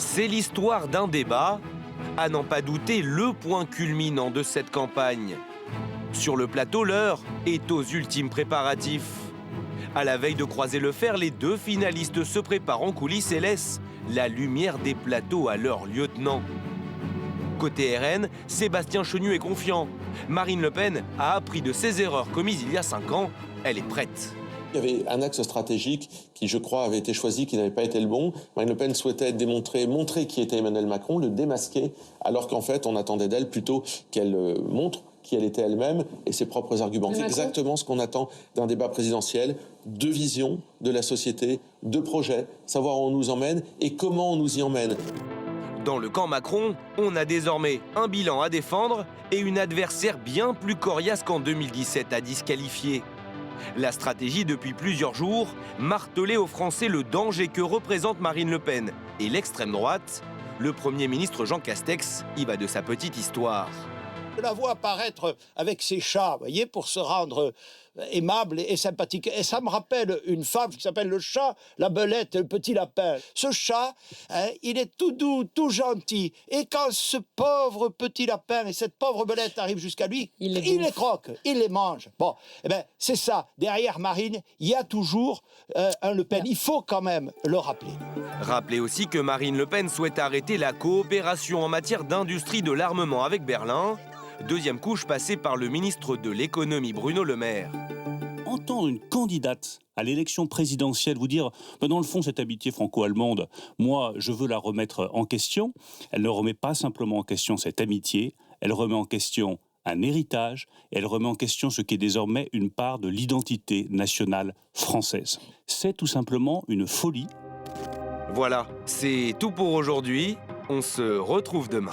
C'est l'histoire d'un débat, à n'en pas douter le point culminant de cette campagne. Sur le plateau, l'heure est aux ultimes préparatifs. À la veille de croiser le fer, les deux finalistes se préparent en coulisses et laissent la lumière des plateaux à leur lieutenant. Côté RN, Sébastien Chenu est confiant. Marine Le Pen a appris de ses erreurs commises il y a 5 ans. Elle est prête. Il y avait un axe stratégique qui, je crois, avait été choisi, qui n'avait pas été le bon. Marine Le Pen souhaitait montrer qui était Emmanuel Macron, le démasquer, alors qu'en fait, on attendait d'elle plutôt qu'elle montre qui elle était elle-même et ses propres arguments. C'est exactement ce qu'on attend d'un débat présidentiel, de vision de la société, de projet, savoir où on nous emmène et comment on nous y emmène. Dans le camp Macron, on a désormais un bilan à défendre et une adversaire bien plus coriace qu'en 2017 à disqualifier. La stratégie depuis plusieurs jours, marteler aux Français le danger que représente Marine Le Pen et l'extrême droite. Le Premier ministre Jean Castex y va de sa petite histoire. Je la vois apparaître avec ses chats, vous voyez, pour se rendre aimable et sympathique. Et ça me rappelle une fable qui s'appelle le chat, la belette et le petit lapin. Ce chat, il est tout doux, tout gentil. Et quand ce pauvre petit lapin et cette pauvre belette arrivent jusqu'à lui, il les croque, il les mange. Bon, eh ben, c'est ça. Derrière Marine, il y a toujours un Le Pen. Il faut quand même le rappeler. Rappelez aussi que Marine Le Pen souhaite arrêter la coopération en matière d'industrie de l'armement avec Berlin. Deuxième couche passée par le ministre de l'économie Bruno Le Maire. Entendre une candidate à l'élection présidentielle vous dire dans le fond, cette amitié franco-allemande, moi, je veux la remettre en question. Elle ne remet pas simplement en question cette amitié, elle remet en question un héritage, et elle remet en question ce qui est désormais une part de l'identité nationale française. C'est tout simplement une folie. Voilà, c'est tout pour aujourd'hui. On se retrouve demain.